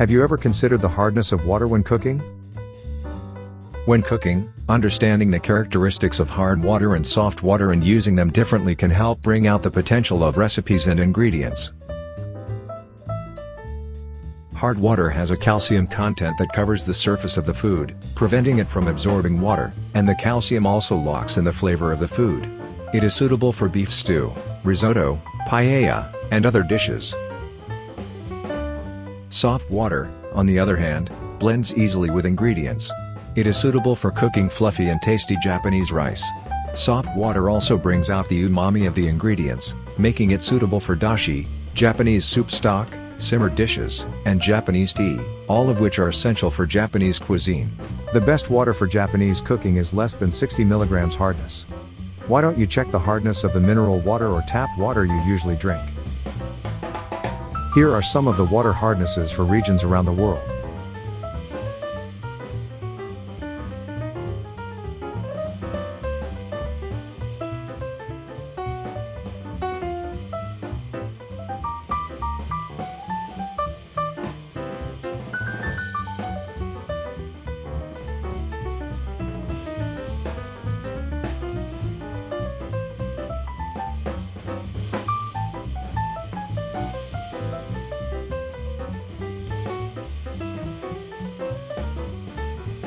Have you ever considered the hardness of water when cooking? When cooking, understanding the characteristics of hard water and soft water and using them differently can help bring out the potential of recipes and ingredients. Hard water has a calcium content that covers the surface of the food, preventing it from absorbing water, and the calcium also locks in the flavor of the food. It is suitable for beef stew, risotto, paella, and other dishes. Soft water, on the other hand, blends easily with ingredients. It is suitable for cooking fluffy and tasty Japanese rice. Soft water also brings out the umami of the ingredients, making it suitable for dashi, Japanese soup stock, simmered dishes, and Japanese tea, all of which are essential for Japanese cuisine. The best water for Japanese cooking is less than 60 milligrams hardness. Why don't you check the hardness of the mineral water or tap water you usually drink? Here are some of the water hardnesses for regions around the world.